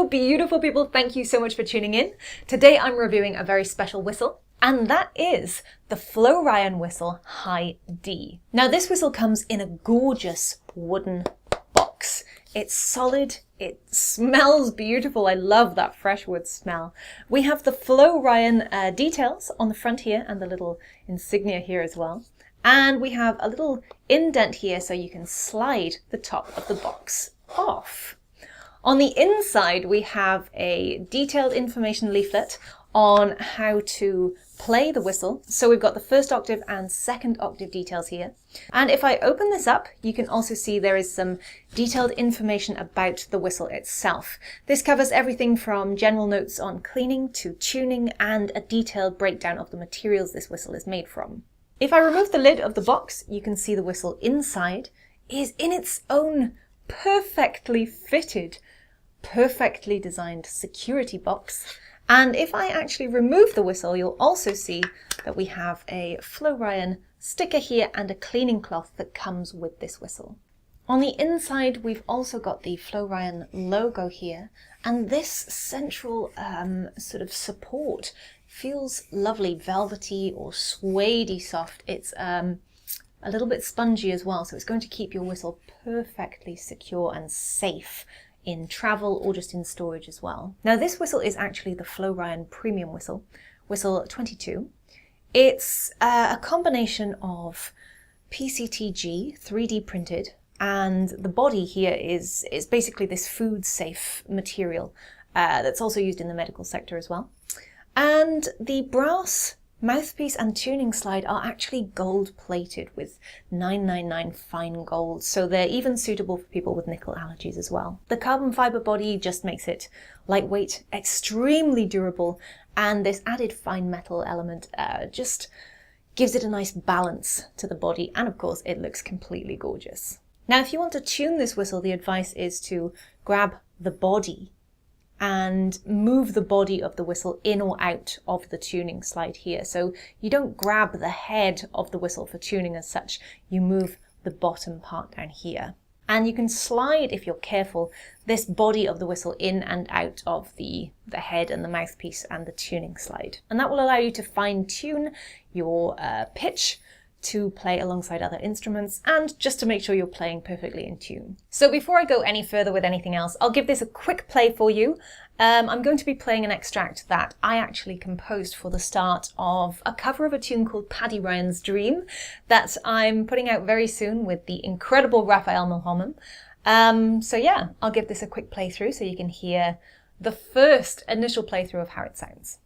Hello, beautiful people. Thank you so much for tuning in. Today I'm reviewing a very special whistle, and that is the Flo-Ryan whistle High D. Now this whistle comes in a gorgeous wooden box. It's solid, it smells beautiful. I love that fresh wood smell. We have the Flo-Ryan details on the front here and the little insignia here as well. And we have a little indent here so you can slide the top of the box off. On the inside, we have a detailed information leaflet on how to play the whistle. So we've got the first octave and second octave details here. And if I open this up, you can also see there is some detailed information about the whistle itself. This covers everything from general notes on cleaning to tuning and a detailed breakdown of the materials this whistle is made from. If I remove the lid of the box, you can see the whistle inside is in its own perfectly fitted, perfectly designed security box. And if I actually remove the whistle, you'll also see that we have a Flo-Ryan sticker here and a cleaning cloth that comes with this whistle. On the inside, we've also got the Flo-Ryan logo here, and this central sort of support feels lovely, velvety or suede-y soft. It's a little bit spongy as well, so it's going to keep your whistle perfectly secure and safe in travel or just in storage as well. Now this whistle is actually the Flo-Ryan premium whistle, whistle 22. It's a combination of PCTG, 3D printed, and the body here is basically this food safe material that's also used in the medical sector as well. And the brass mouthpiece and tuning slide are actually gold plated with 999 fine gold, so they're even suitable for people with nickel allergies as well. The carbon fiber body just makes it lightweight, extremely durable, and this added fine metal element just gives it a nice balance to the body, and of course it looks completely gorgeous. Now if you want to tune this whistle, the advice is to grab the body and move the body of the whistle in or out of the tuning slide here. So you don't grab the head of the whistle for tuning as such, you move the bottom part down here. And you can slide, if you're careful, this body of the whistle in and out of the head and the mouthpiece and the tuning slide. And that will allow you to fine tune your pitch to play alongside other instruments and just to make sure you're playing perfectly in tune. So before I go any further with anything else, I'll give this a quick play for you. I'm going to be playing an extract that I actually composed for the start of a cover of a tune called Paddy Ryan's Dream that I'm putting out very soon with the incredible Raphael Milhomen. So yeah, I'll give this a quick playthrough so you can hear the first initial playthrough of how it sounds.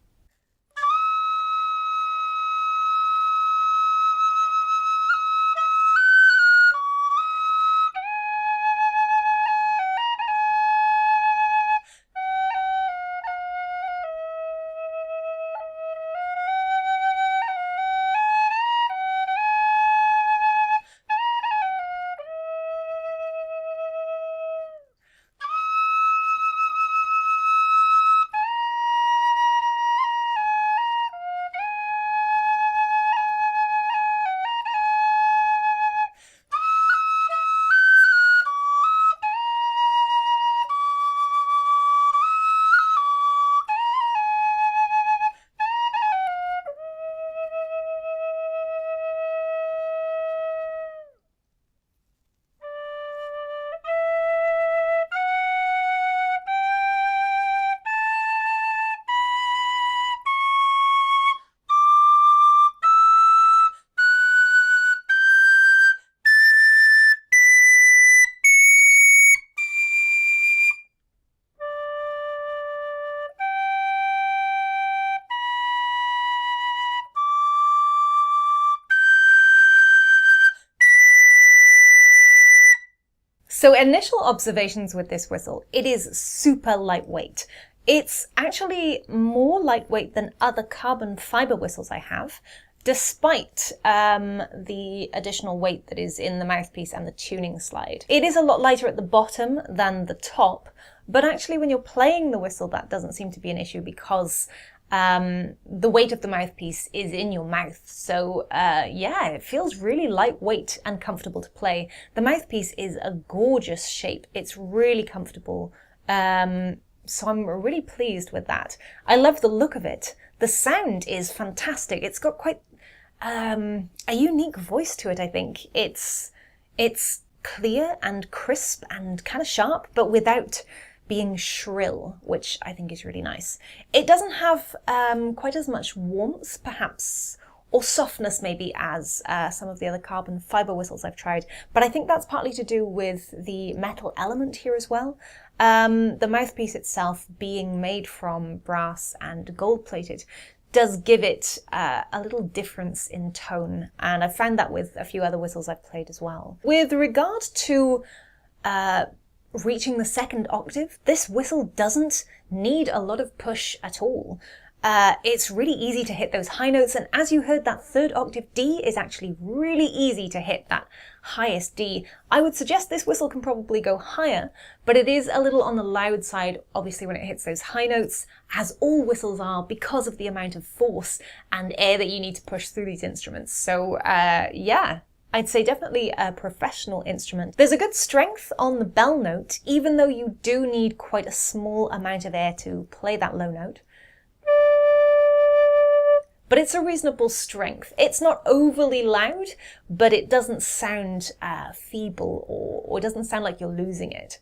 So initial observations with this whistle, it is super lightweight. It's actually more lightweight than other carbon fiber whistles I have, despite the additional weight that is in the mouthpiece and the tuning slide. It is a lot lighter at the bottom than the top, but actually when you're playing the whistle, that doesn't seem to be an issue because the weight of the mouthpiece is in your mouth. So yeah, it feels really lightweight and comfortable to play. The mouthpiece is a gorgeous shape. It's really comfortable. So I'm really pleased with that. I love the look of it. The sound is fantastic. It's got quite a unique voice to it, I think. It's clear and crisp and kind of sharp, but without being shrill, which I think is really nice. It doesn't have quite as much warmth, perhaps, or softness maybe as some of the other carbon fiber whistles I've tried, but I think that's partly to do with the metal element here as well. The mouthpiece itself being made from brass and gold plated does give it a little difference in tone, and I've found that with a few other whistles I've played as well. With regard to reaching the second octave, this whistle doesn't need a lot of push at all. It's really easy to hit those high notes, and as you heard, that third octave D is actually really easy to hit that highest D. I would suggest this whistle can probably go higher, but it is a little on the loud side, obviously, when it hits those high notes, as all whistles are, because of the amount of force and air that you need to push through these instruments. So yeah, I'd say definitely a professional instrument. There's a good strength on the bell note, even though you do need quite a small amount of air to play that low note. But it's a reasonable strength. It's not overly loud, but it doesn't sound feeble or it doesn't sound like you're losing it.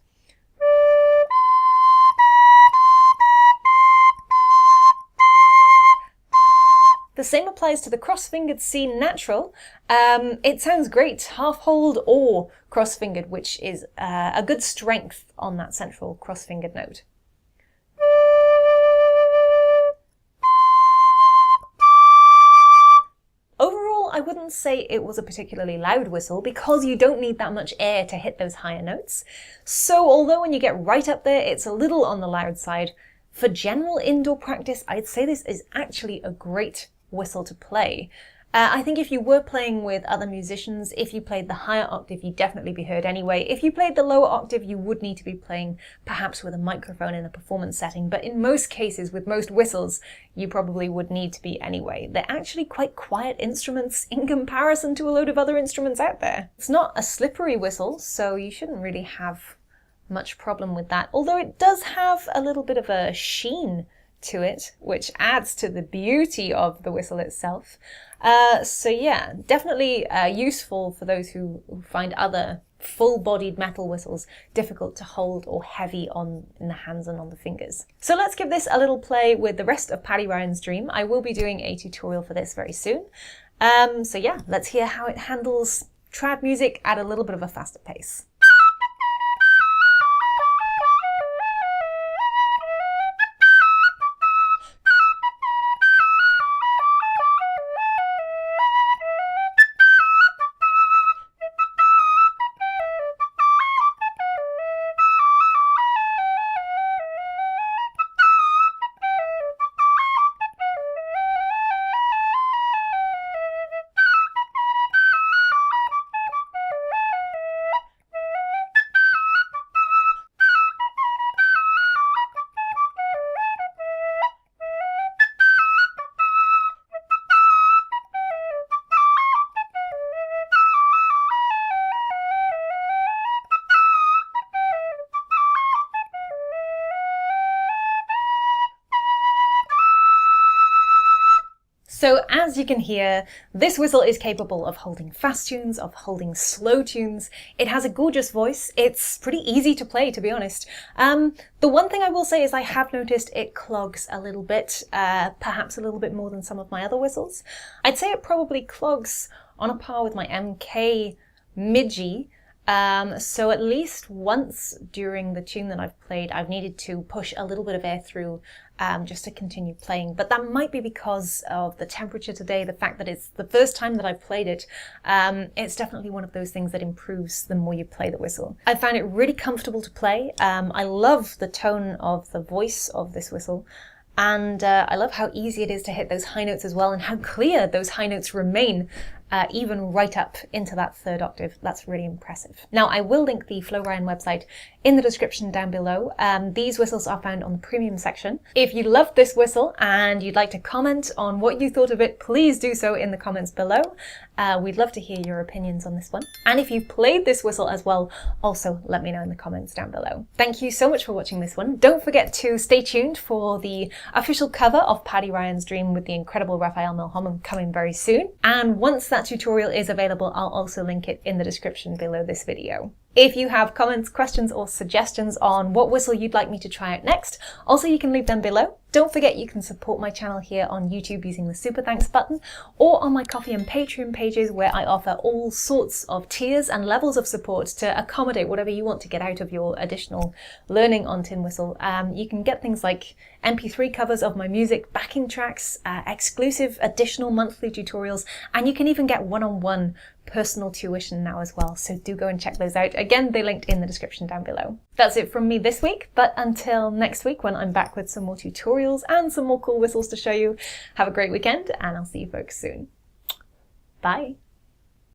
The same applies to the cross-fingered C natural. It sounds great, half-hold or cross-fingered, which is a good strength on that central cross-fingered note. Overall, I wouldn't say it was a particularly loud whistle because you don't need that much air to hit those higher notes. So although when you get right up there, it's a little on the loud side, for general indoor practice, I'd say this is actually a great whistle to play. I think if you were playing with other musicians, if you played the higher octave, you'd definitely be heard anyway. If you played the lower octave, you would need to be playing perhaps with a microphone in a performance setting, but in most cases, with most whistles, you probably would need to be anyway. They're actually quite quiet instruments in comparison to a load of other instruments out there. It's not a slippery whistle, so you shouldn't really have much problem with that, although it does have a little bit of a sheen to it, which adds to the beauty of the whistle itself. So yeah, definitely useful for those who find other full-bodied metal whistles difficult to hold or heavy in the hands and on the fingers. So let's give this a little play with the rest of Paddy Ryan's Dream. I will be doing a tutorial for this very soon. So yeah, let's hear how it handles trad music at a little bit of a faster pace. So as you can hear, this whistle is capable of holding fast tunes, of holding slow tunes. It has a gorgeous voice. It's pretty easy to play, to be honest. The one thing I will say is I have noticed it clogs a little bit, perhaps a little bit more than some of my other whistles. I'd say it probably clogs on a par with my MK Mid-G. So at least once during the tune that I've played, I've needed to push a little bit of air through just to continue playing. But that might be because of the temperature today, the fact that it's the first time that I've played it. It's definitely one of those things that improves the more you play the whistle. I found it really comfortable to play. I love the tone of the voice of this whistle. And I love how easy it is to hit those high notes as well, and how clear those high notes remain. even right up into that third octave. That's really impressive. Now, I will link the Flo-Ryan website in the description down below. These whistles are found on the premium section. If you loved this whistle and you'd like to comment on what you thought of it, please do so in the comments below. We'd love to hear your opinions on this one. And if you've played this whistle as well, also let me know in the comments down below. Thank you so much for watching this one. Don't forget to stay tuned for the official cover of Paddy Ryan's Dream with the incredible Raphael Milholm coming very soon. And once that tutorial is available, I'll also link it in the description below this video. If you have comments, questions, or suggestions on what whistle you'd like me to try out next, also you can leave them below. Don't forget you can support my channel here on YouTube using the Super Thanks button, or on my Ko-fi and Patreon pages where I offer all sorts of tiers and levels of support to accommodate whatever you want to get out of your additional learning on tin whistle. You can get things like MP3 covers of my music, backing tracks, exclusive additional monthly tutorials, and you can even get one-on-one personal tuition now as well, so do go and check those out. Again, they're linked in the description down below. That's it from me this week, but until next week when I'm back with some more tutorials and some more cool whistles to show you, have a great weekend and I'll see you folks soon. Bye!